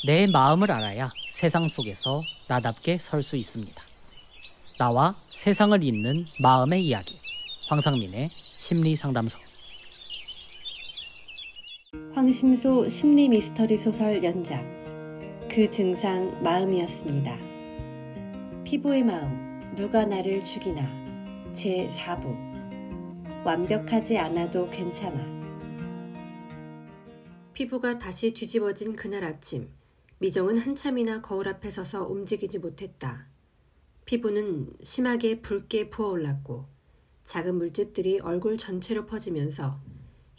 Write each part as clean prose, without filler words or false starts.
내 마음을 알아야 세상 속에서 나답게 설 수 있습니다. 나와 세상을 잇는 마음의 이야기. 황상민의 심리상담소. 황심소 심리 미스터리 소설 연작 그 증상 마음이었습니다. 피부의 마음 누가 나를 죽이나 제4부 완벽하지 않아도 괜찮아. 피부가 다시 뒤집어진 그날 아침, 미정은 한참이나 거울 앞에 서서 움직이지 못했다. 피부는 심하게 붉게 부어올랐고 작은 물집들이 얼굴 전체로 퍼지면서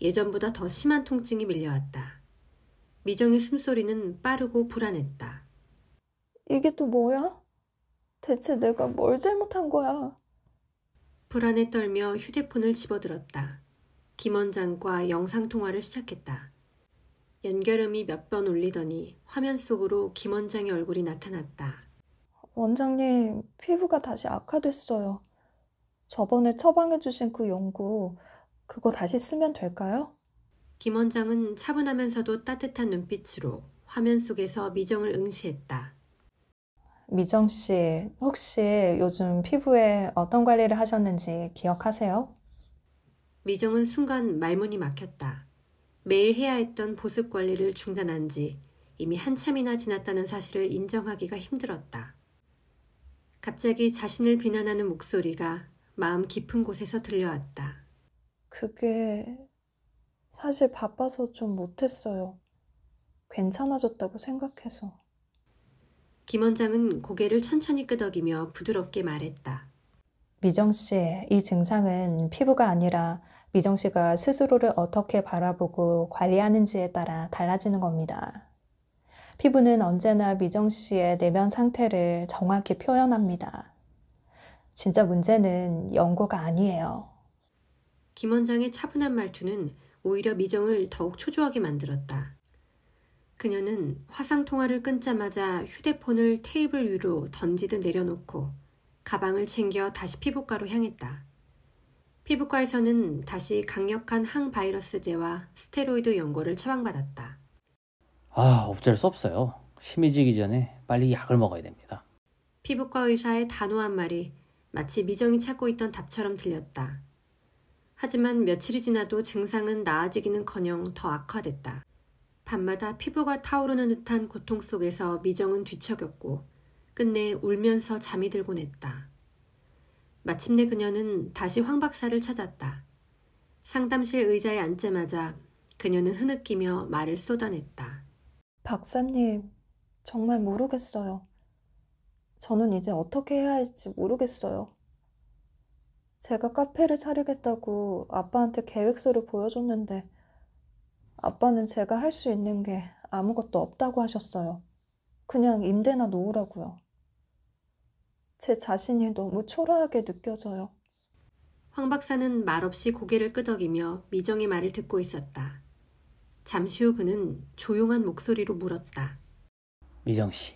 예전보다 더 심한 통증이 밀려왔다. 미정의 숨소리는 빠르고 불안했다. 이게 또 뭐야? 대체 내가 뭘 잘못한 거야? 불안에 떨며 휴대폰을 집어들었다. 김 원장과 영상통화를 시작했다. 연결음이 몇 번 울리더니 화면 속으로 김 원장의 얼굴이 나타났다. 원장님, 피부가 다시 악화됐어요. 저번에 처방해주신 그 연고, 그거 다시 쓰면 될까요? 김 원장은 차분하면서도 따뜻한 눈빛으로 화면 속에서 미정을 응시했다. 미정 씨, 혹시 요즘 피부에 어떤 관리를 하셨는지 기억하세요? 미정은 순간 말문이 막혔다. 매일 해야 했던 보습 관리를 중단한 지 이미 한참이나 지났다는 사실을 인정하기가 힘들었다. 갑자기 자신을 비난하는 목소리가 마음 깊은 곳에서 들려왔다. 그게 사실 바빠서 좀 못했어요. 괜찮아졌다고 생각해서. 김 원장은 고개를 천천히 끄덕이며 부드럽게 말했다. 미정 씨, 이 증상은 피부가 아니라 미정 씨가 스스로를 어떻게 바라보고 관리하는지에 따라 달라지는 겁니다. 피부는 언제나 미정 씨의 내면 상태를 정확히 표현합니다. 진짜 문제는 연고가 아니에요. 김 원장의 차분한 말투는 오히려 미정을 더욱 초조하게 만들었다. 그녀는 화상통화를 끊자마자 휴대폰을 테이블 위로 던지듯 내려놓고 가방을 챙겨 다시 피부과로 향했다. 피부과에서는 다시 강력한 항바이러스제와 스테로이드 연고를 처방받았다. 어쩔 수 없어요. 심해지기 전에 빨리 약을 먹어야 됩니다. 피부과 의사의 단호한 말이 마치 미정이 찾고 있던 답처럼 들렸다. 하지만 며칠이 지나도 증상은 나아지기는커녕 더 악화됐다. 밤마다 피부가 타오르는 듯한 고통 속에서 미정은 뒤척였고 끝내 울면서 잠이 들곤 했다. 마침내 그녀는 다시 황 박사를 찾았다. 상담실 의자에 앉자마자 그녀는 흐느끼며 말을 쏟아냈다. 박사님, 정말 모르겠어요. 저는 이제 어떻게 해야 할지 모르겠어요. 제가 카페를 차리겠다고 아빠한테 계획서를 보여줬는데 아빠는 제가 할 수 있는 게 아무것도 없다고 하셨어요. 그냥 임대나 놓으라고요. 제 자신이 너무 초라하게 느껴져요. 황 박사는 말없이 고개를 끄덕이며 미정의 말을 듣고 있었다. 잠시 후 그는 조용한 목소리로 물었다. 미정 씨,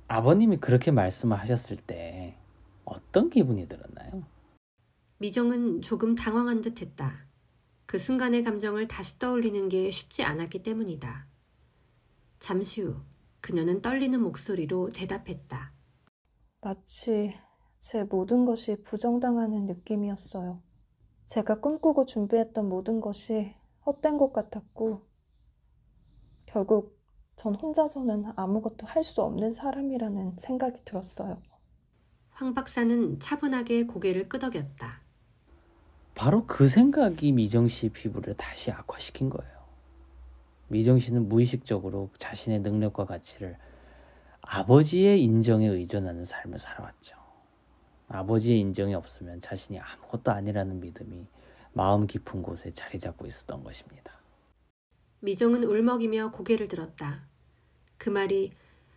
아버님이 그렇게 말씀하셨을 때 어떤 기분이 들었나요? 미정은 조금 당황한 듯 했다. 그 순간의 감정을 다시 떠올리는 게 쉽지 않았기 때문이다. 잠시 후 그녀는 떨리는 목소리로 대답했다. 마치 제 모든 것이 부정당하는 느낌이었어요. 제가 꿈꾸고 준비했던 모든 것이 헛된 것 같았고 결국 전 혼자서는 아무것도 할 수 없는 사람이라는 생각이 들었어요. 황 박사는 차분하게 고개를 끄덕였다. 바로 그 생각이 미정 씨 피부를 다시 악화시킨 거예요. 미정 씨는 무의식적으로 자신의 능력과 가치를 아버지의 인정에 의존하는 삶을 살아왔죠. 아버지의 인정이 없으면 자신이 아무것도 아니라는 믿음이 마음 깊은 곳에 자리 잡고 있었던 것입니다. 미정은 울먹이며 고개를 들었다. 그 말이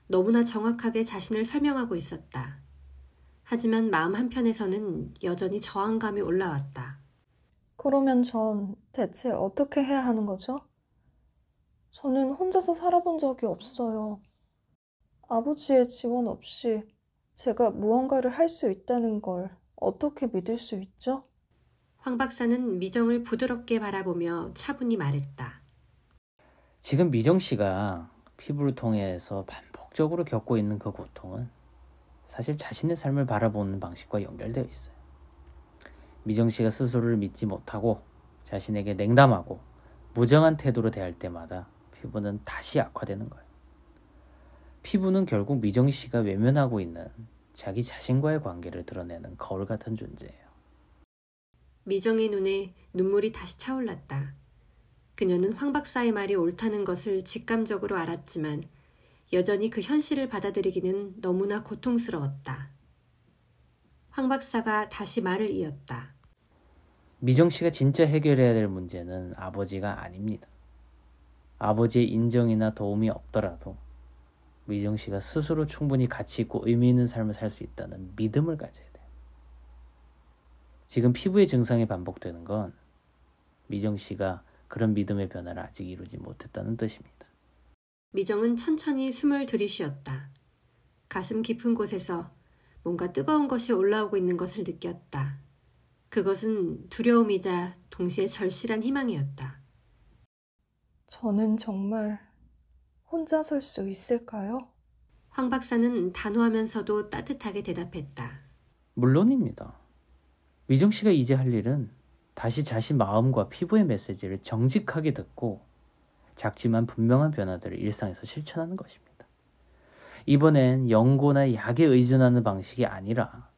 너무나 정확하게 자신을 설명하고 있었다. 하지만 마음 한편에서는 여전히 저항감이 올라왔다. 그러면 전 대체 어떻게 해야 하는 거죠? 저는 혼자서 살아본 적이 없어요. 아버지의 지원 없이 제가 무언가를 할 수 있다는 걸 어떻게 믿을 수 있죠? 황 박사는 미정을 부드럽게 바라보며 차분히 말했다. 지금 미정 씨가 피부를 통해서 반복적으로 겪고 있는 그 고통은 사실 자신의 삶을 바라보는 방식과 연결되어 있어요. 미정 씨가 스스로를 믿지 못하고 자신에게 냉담하고 무정한 태도로 대할 때마다 피부는 다시 악화되는 거예요. 피부는 결국 미정 씨가 외면하고 있는 자기 자신과의 관계를 드러내는 거울 같은 존재예요. 미정의 눈에 눈물이 다시 차올랐다. 그녀는 황 박사의 말이 옳다는 것을 직감적으로 알았지만 여전히 그 현실을 받아들이기는 너무나 고통스러웠다. 황 박사가 다시 말을 이었다. 미정 씨가 진짜 해결해야 될 문제는 아버지가 아닙니다. 아버지의 인정이나 도움이 없더라도 미정 씨가 스스로 충분히 가치 있고 의미 있는 삶을 살 수 있다는 믿음을 가져야 돼요. 지금 피부의 증상이 반복되는 건 미정 씨가 그런 믿음의 변화를 아직 이루지 못했다는 뜻입니다. 미정은 천천히 숨을 들이쉬었다. 가슴 깊은 곳에서 뭔가 뜨거운 것이 올라오고 있는 것을 느꼈다. 그것은 두려움이자 동시에 절실한 희망이었다. 저는 정말 혼자 설 수 있을까요? 황 박사는 단호하면서도 따뜻하게 대답했다. 물론입니다. 미정 씨가 이제 할 일은 다시 자신 마음과 피부의 메시지를 정직하게 듣고 작지만 분명한 변화들을 일상에서 실천하는 것입니다. 이번엔 연고나 약에 의존하는 방식이 아니라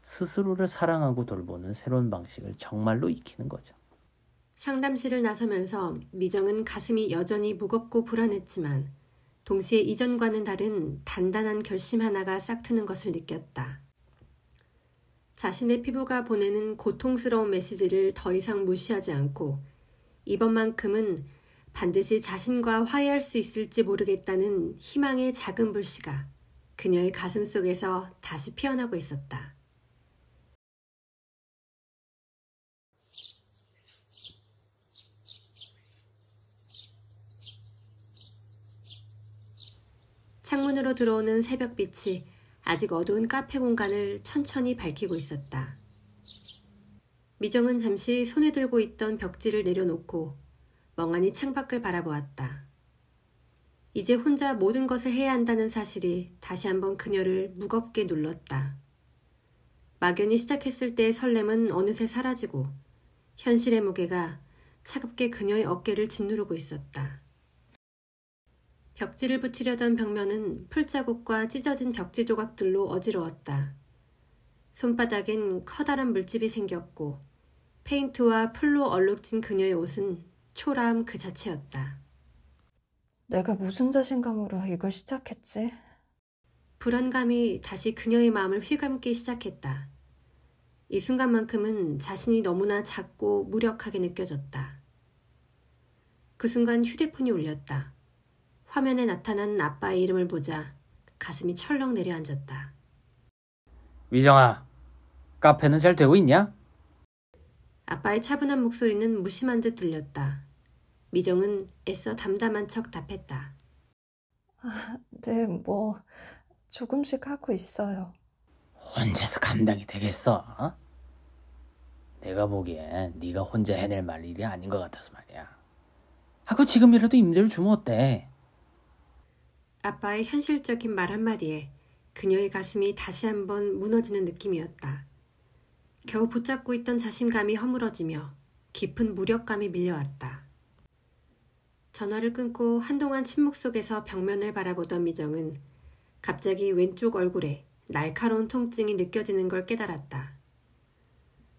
스스로를 사랑하고 돌보는 새로운 방식을 정말로 익히는 거죠. 상담실을 나서면서 미정은 가슴이 여전히 무겁고 불안했지만 동시에 이전과는 다른 단단한 결심 하나가 싹트는 것을 느꼈다. 자신의 피부가 보내는 고통스러운 메시지를 더 이상 무시하지 않고 이번만큼은 반드시 자신과 화해할 수 있을지 모르겠다는 희망의 작은 불씨가 그녀의 가슴 속에서 다시 피어나고 있었다. 창문으로 들어오는 새벽빛이 아직 어두운 카페 공간을 천천히 밝히고 있었다. 미정은 잠시 손에 들고 있던 벽지를 내려놓고 멍하니 창밖을 바라보았다. 이제 혼자 모든 것을 해야 한다는 사실이 다시 한번 그녀를 무겁게 눌렀다. 막연히 시작했을 때의 설렘은 어느새 사라지고 현실의 무게가 차갑게 그녀의 어깨를 짓누르고 있었다. 벽지를 붙이려던 벽면은 풀자국과 찢어진 벽지 조각들로 어지러웠다. 손바닥엔 커다란 물집이 생겼고 페인트와 풀로 얼룩진 그녀의 옷은 초라함 그 자체였다. 내가 무슨 자신감으로 이걸 시작했지? 불안감이 다시 그녀의 마음을 휘감기 시작했다. 이 순간만큼은 자신이 너무나 작고 무력하게 느껴졌다. 그 순간 휴대폰이 울렸다. 화면에 나타난 아빠의 이름을 보자 가슴이 철렁 내려앉았다. 미정아, 카페는 잘 되고 있냐? 아빠의 차분한 목소리는 무심한 듯 들렸다. 미정은 애써 담담한 척 답했다. 네, 조금씩 하고 있어요. 혼자서 감당이 되겠어? 어? 내가 보기엔 네가 혼자 해낼 일이 아닌 것 같아서 말이야. 하고 지금이라도 임대를 주면 어때? 아빠의 현실적인 말 한마디에 그녀의 가슴이 다시 한번 무너지는 느낌이었다. 겨우 붙잡고 있던 자신감이 허물어지며 깊은 무력감이 밀려왔다. 전화를 끊고 한동안 침묵 속에서 벽면을 바라보던 미정은 갑자기 왼쪽 얼굴에 날카로운 통증이 느껴지는 걸 깨달았다.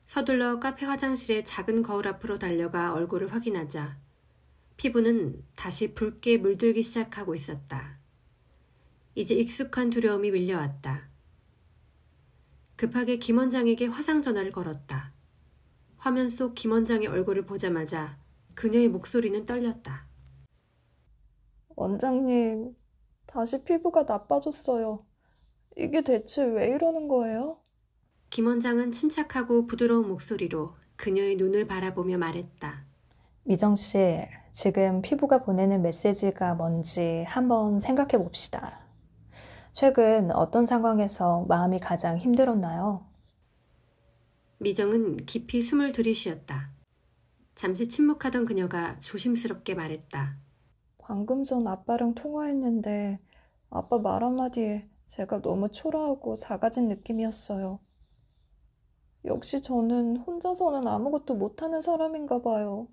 서둘러 카페 화장실의 작은 거울 앞으로 달려가 얼굴을 확인하자 피부는 다시 붉게 물들기 시작하고 있었다. 이제 익숙한 두려움이 밀려왔다. 급하게 김 원장에게 화상 전화를 걸었다. 화면 속 김 원장의 얼굴을 보자마자 그녀의 목소리는 떨렸다. 원장님, 다시 피부가 나빠졌어요. 이게 대체 왜 이러는 거예요? 김 원장은 침착하고 부드러운 목소리로 그녀의 눈을 바라보며 말했다. 미정 씨, 지금 피부가 보내는 메시지가 뭔지 한번 생각해 봅시다. 최근 어떤 상황에서 마음이 가장 힘들었나요? 미정은 깊이 숨을 들이쉬었다. 잠시 침묵하던 그녀가 조심스럽게 말했다. 방금 전 아빠랑 통화했는데 아빠 말 한마디에 제가 너무 초라하고 작아진 느낌이었어요. 역시 저는 혼자서는 아무것도 못하는 사람인가 봐요.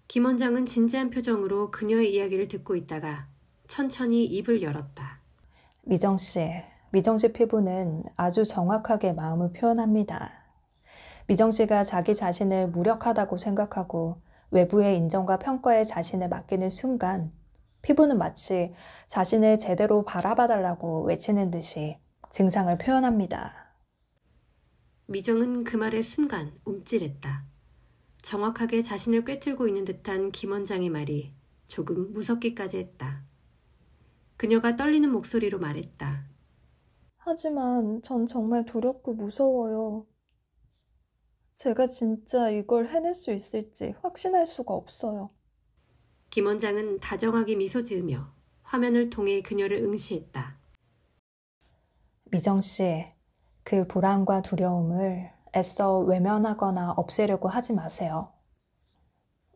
김 원장은 진지한 표정으로 그녀의 이야기를 듣고 있다가 천천히 입을 열었다. 미정 씨 피부는 아주 정확하게 마음을 표현합니다. 미정 씨가 자기 자신을 무력하다고 생각하고 외부의 인정과 평가에 자신을 맡기는 순간 피부는 마치 자신을 제대로 바라봐달라고 외치는 듯이 증상을 표현합니다. 미정은 그 말에 순간 움찔했다. 정확하게 자신을 꿰뚫고 있는 듯한 김 원장의 말이 조금 무섭기까지 했다. 그녀가 떨리는 목소리로 말했다. 하지만 전 정말 두렵고 무서워요. 제가 진짜 이걸 해낼 수 있을지 확신할 수가 없어요. 김 원장은 다정하게 미소 지으며 화면을 통해 그녀를 응시했다. 미정 씨, 그 불안과 두려움을 애써 외면하거나 없애려고 하지 마세요.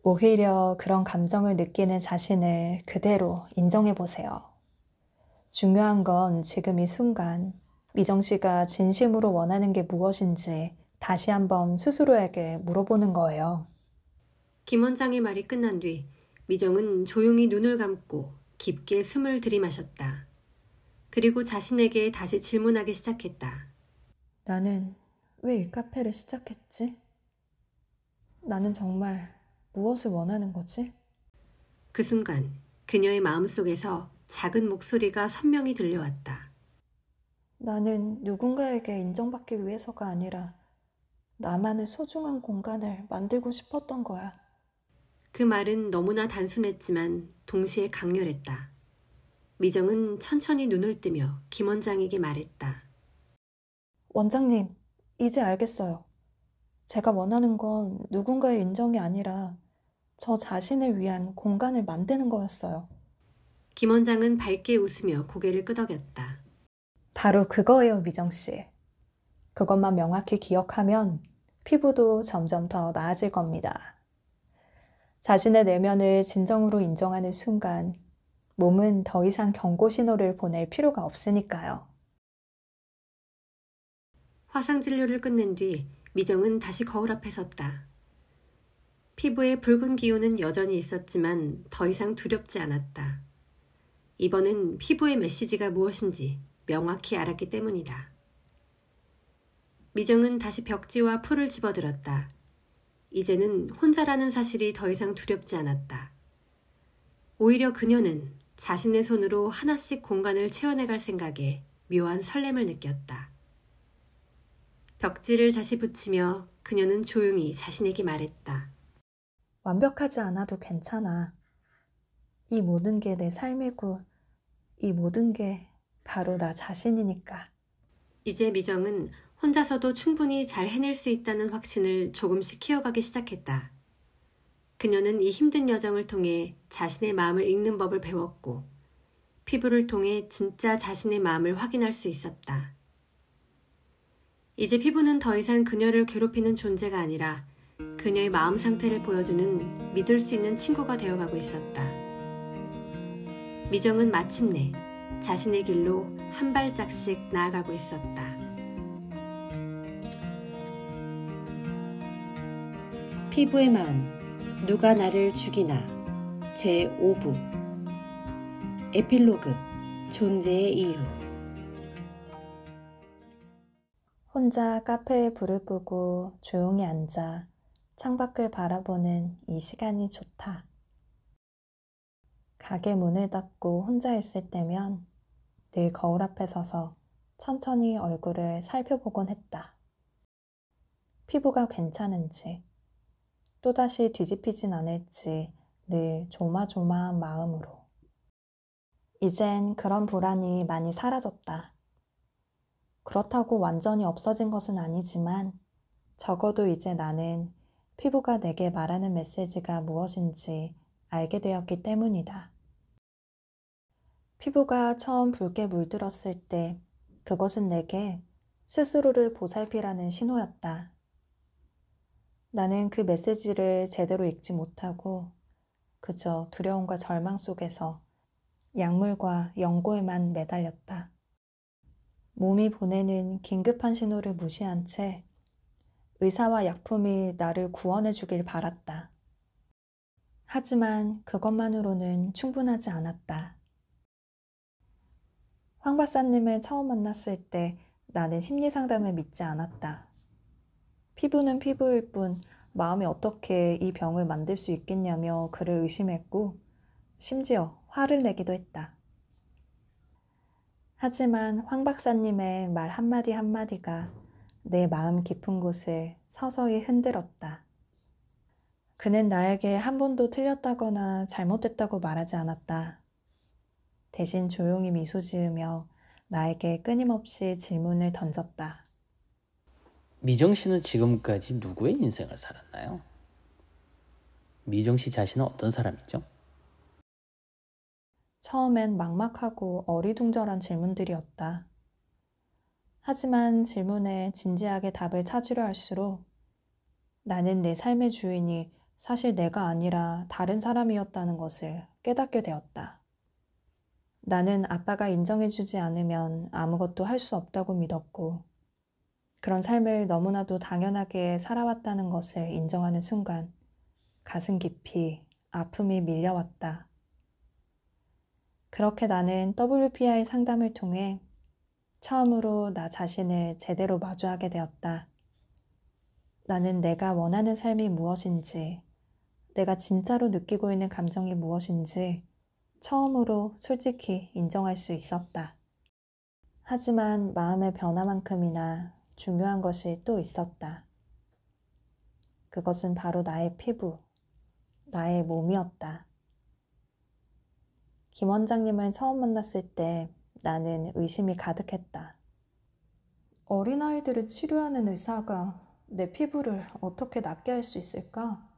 오히려 그런 감정을 느끼는 자신을 그대로 인정해 보세요. 중요한 건 지금 이 순간 미정 씨가 진심으로 원하는 게 무엇인지 다시 한번 스스로에게 물어보는 거예요. 김 원장의 말이 끝난 뒤 미정은 조용히 눈을 감고 깊게 숨을 들이마셨다. 그리고 자신에게 다시 질문하기 시작했다. 나는 왜 이 카페를 시작했지? 나는 정말 무엇을 원하는 거지? 그 순간 그녀의 마음속에서 작은 목소리가 선명히 들려왔다. 나는 누군가에게 인정받기 위해서가 아니라 나만의 소중한 공간을 만들고 싶었던 거야. 그 말은 너무나 단순했지만 동시에 강렬했다. 미정은 천천히 눈을 뜨며 김 원장에게 말했다. 원장님, 이제 알겠어요. 제가 원하는 건 누군가의 인정이 아니라 저 자신을 위한 공간을 만드는 거였어요. 김 원장은 밝게 웃으며 고개를 끄덕였다. 바로 그거예요, 미정 씨. 그것만 명확히 기억하면 피부도 점점 더 나아질 겁니다. 자신의 내면을 진정으로 인정하는 순간 몸은 더 이상 경고 신호를 보낼 필요가 없으니까요. 화상 진료를 끝낸 뒤 미정은 다시 거울 앞에 섰다. 피부에 붉은 기운은 여전히 있었지만 더 이상 두렵지 않았다. 이번엔 피부의 메시지가 무엇인지 명확히 알았기 때문이다. 미정은 다시 벽지와 풀을 집어들었다. 이제는 혼자라는 사실이 더 이상 두렵지 않았다. 오히려 그녀는 자신의 손으로 하나씩 공간을 채워내갈 생각에 묘한 설렘을 느꼈다. 벽지를 다시 붙이며 그녀는 조용히 자신에게 말했다. 완벽하지 않아도 괜찮아. 이 모든 게 내 삶이고 이 모든 게 바로 나 자신이니까. 이제 미정은 혼자서도 충분히 잘 해낼 수 있다는 확신을 조금씩 키워가기 시작했다. 그녀는 이 힘든 여정을 통해 자신의 마음을 읽는 법을 배웠고 피부를 통해 진짜 자신의 마음을 확인할 수 있었다. 이제 피부는 더 이상 그녀를 괴롭히는 존재가 아니라 그녀의 마음 상태를 보여주는 믿을 수 있는 친구가 되어가고 있었다. 미정은 마침내 자신의 길로 한 발짝씩 나아가고 있었다. 피부의 마음, 누가 나를 죽이나 제5부 에필로그, 존재의 이유. 혼자 카페에 불을 끄고 조용히 앉아 창밖을 바라보는 이 시간이 좋다. 가게 문을 닫고 혼자 있을 때면 늘 거울 앞에 서서 천천히 얼굴을 살펴보곤 했다. 피부가 괜찮은지, 또다시 뒤집히진 않을지 늘 조마조마한 마음으로. 이젠 그런 불안이 많이 사라졌다. 그렇다고 완전히 없어진 것은 아니지만 적어도 이제 나는 피부가 내게 말하는 메시지가 무엇인지 알게 되었기 때문이다. 피부가 처음 붉게 물들었을 때 그것은 내게 스스로를 보살피라는 신호였다. 나는 그 메시지를 제대로 읽지 못하고 그저 두려움과 절망 속에서 약물과 연고에만 매달렸다. 몸이 보내는 긴급한 신호를 무시한 채 의사와 약품이 나를 구원해 주길 바랐다. 하지만 그것만으로는 충분하지 않았다. 황 박사님을 처음 만났을 때 나는 심리상담을 믿지 않았다. 피부는 피부일 뿐 마음이 어떻게 이 병을 만들 수 있겠냐며 그를 의심했고 심지어 화를 내기도 했다. 하지만 황 박사님의 말 한마디 한마디가 내 마음 깊은 곳을 서서히 흔들었다. 그는 나에게 한 번도 틀렸다거나 잘못됐다고 말하지 않았다. 대신 조용히 미소 지으며 나에게 끊임없이 질문을 던졌다. 미정 씨는 지금까지 누구의 인생을 살았나요? 미정 씨 자신은 어떤 사람이죠? 처음엔 막막하고 어리둥절한 질문들이었다. 하지만 질문에 진지하게 답을 찾으려 할수록 나는 내 삶의 주인이 사실 내가 아니라 다른 사람이었다는 것을 깨닫게 되었다. 나는 아빠가 인정해주지 않으면 아무것도 할 수 없다고 믿었고 그런 삶을 너무나도 당연하게 살아왔다는 것을 인정하는 순간 가슴 깊이 아픔이 밀려왔다. 그렇게 나는 WPI 상담을 통해 처음으로 나 자신을 제대로 마주하게 되었다. 나는 내가 원하는 삶이 무엇인지, 내가 진짜로 느끼고 있는 감정이 무엇인지 처음으로 솔직히 인정할 수 있었다. 하지만 마음의 변화만큼이나 중요한 것이 또 있었다. 그것은 바로 나의 피부, 나의 몸이었다. 김 원장님을 처음 만났을 때 나는 의심이 가득했다. 어린아이들을 치료하는 의사가 내 피부를 어떻게 낫게 할 수 있을까?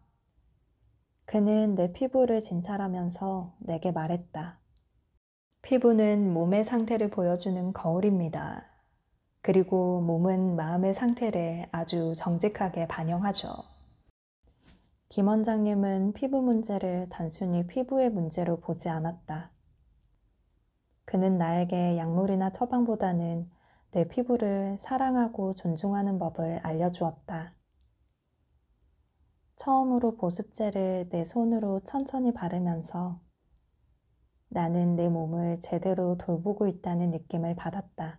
그는 내 피부를 진찰하면서 내게 말했다. 피부는 몸의 상태를 보여주는 거울입니다. 그리고 몸은 마음의 상태를 아주 정직하게 반영하죠. 김 원장님은 피부 문제를 단순히 피부의 문제로 보지 않았다. 그는 나에게 약물이나 처방보다는 내 피부를 사랑하고 존중하는 법을 알려주었다. 처음으로 보습제를 내 손으로 천천히 바르면서 나는 내 몸을 제대로 돌보고 있다는 느낌을 받았다.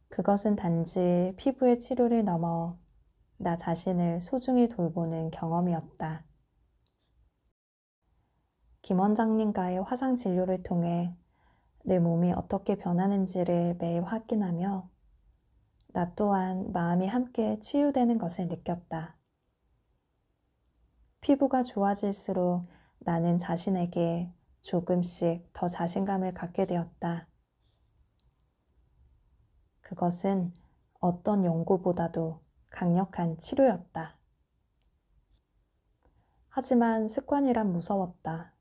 그것은 단지 피부의 치료를 넘어 나 자신을 소중히 돌보는 경험이었다. 김 원장님과의 화상 진료를 통해 내 몸이 어떻게 변하는지를 매일 확인하며 나 또한 마음이 함께 치유되는 것을 느꼈다. 피부가 좋아질수록 나는 자신에게 조금씩 더 자신감을 갖게 되었다. 그것은 어떤 연고보다도 강력한 치료였다. 하지만 습관이란 무서웠다.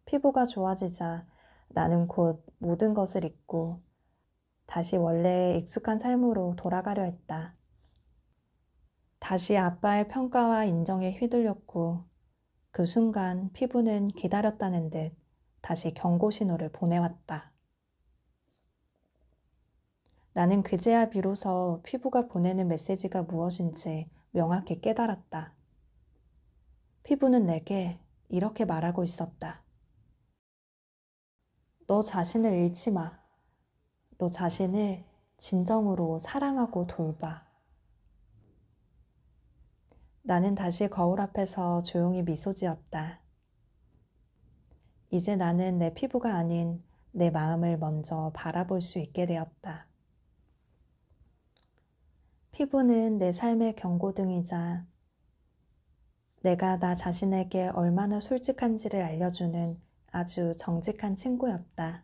피부가 좋아지자 나는 곧 모든 것을 잊고 다시 원래의 익숙한 삶으로 돌아가려 했다. 다시 아빠의 평가와 인정에 휘둘렸고 그 순간 피부는 기다렸다는 듯 다시 경고 신호를 보내왔다. 나는 그제야 비로소 피부가 보내는 메시지가 무엇인지 명확히 깨달았다. 피부는 내게 이렇게 말하고 있었다. 너 자신을 잃지 마. 너 자신을 진정으로 사랑하고 돌봐. 나는 다시 거울 앞에서 조용히 미소 지었다. 이제 나는 내 피부가 아닌 내 마음을 먼저 바라볼 수 있게 되었다. 피부는 내 삶의 경고등이자 내가 나 자신에게 얼마나 솔직한지를 알려주는 아주 정직한 친구였다.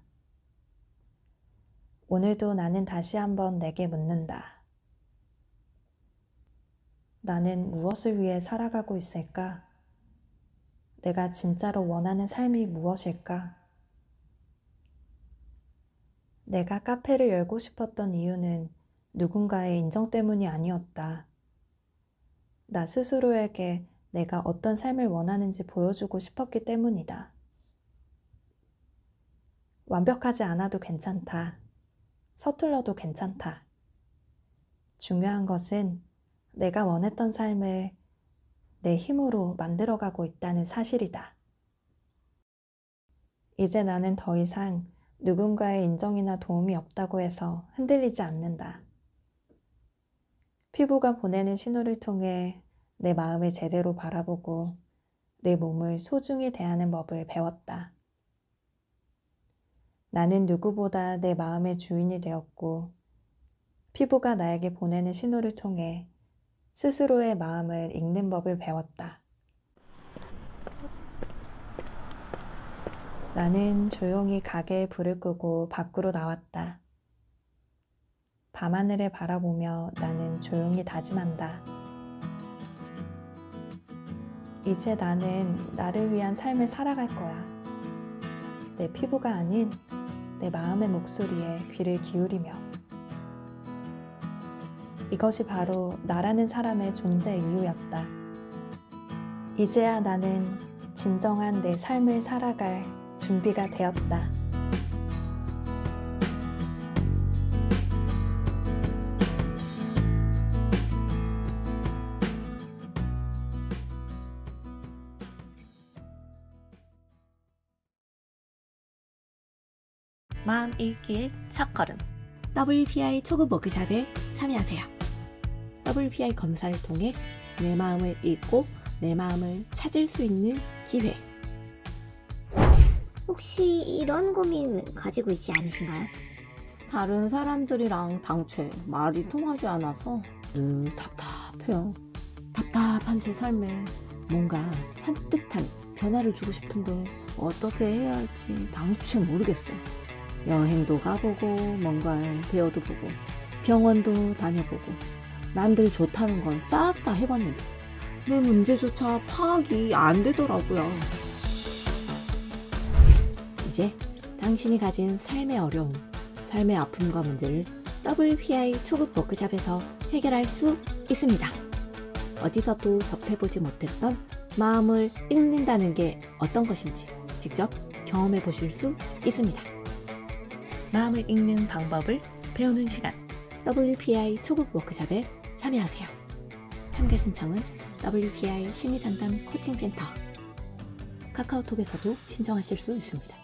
오늘도 나는 다시 한번 내게 묻는다. 나는 무엇을 위해 살아가고 있을까? 내가 진짜로 원하는 삶이 무엇일까? 내가 카페를 열고 싶었던 이유는 누군가의 인정 때문이 아니었다. 나 스스로에게 내가 어떤 삶을 원하는지 보여주고 싶었기 때문이다. 완벽하지 않아도 괜찮다. 서툴러도 괜찮다. 중요한 것은 내가 원했던 삶을 내 힘으로 만들어가고 있다는 사실이다. 이제 나는 더 이상 누군가의 인정이나 도움이 없다고 해서 흔들리지 않는다. 피부가 보내는 신호를 통해 내 마음을 제대로 바라보고 내 몸을 소중히 대하는 법을 배웠다. 나는 누구보다 내 마음의 주인이 되었고 피부가 나에게 보내는 신호를 통해 스스로의 마음을 읽는 법을 배웠다. 나는 조용히 가게에 불을 끄고 밖으로 나왔다. 밤하늘을 바라보며 나는 조용히 다짐한다. 이제 나는 나를 위한 삶을 살아갈 거야. 내 피부가 아닌 내 마음의 목소리에 귀를 기울이며. 이것이 바로 나라는 사람의 존재 이유였다. 이제야 나는 진정한 내 삶을 살아갈 준비가 되었다. 마음 읽기의 첫걸음. WPI 초급 워크숍에 참여하세요. WPI 검사를 통해 내 마음을 읽고 내 마음을 찾을 수 있는 기회. 혹시 이런 고민 가지고 있지 않으신가요? 다른 사람들이랑 당최 말이 통하지 않아서 답답해요. 답답한 제 삶에 뭔가 산뜻한 변화를 주고 싶은데 어떻게 해야 할지 당최 모르겠어요. 여행도 가보고 뭔가를 배워도 보고 병원도 다녀보고 남들 좋다는 건 싹 다 해봤는데 내 문제조차 파악이 안 되더라고요. 이제 당신이 가진 삶의 어려움, 삶의 아픔과 문제를 WPI 초급 워크숍에서 해결할 수 있습니다. 어디서도 접해보지 못했던 마음을 읽는다는 게 어떤 것인지 직접 경험해 보실 수 있습니다. 마음을 읽는 방법을 배우는 시간, WPI 초급 워크숍에 참여하세요. 참가 신청은 WPI 심리상담 코칭센터 카카오톡에서도 신청하실 수 있습니다.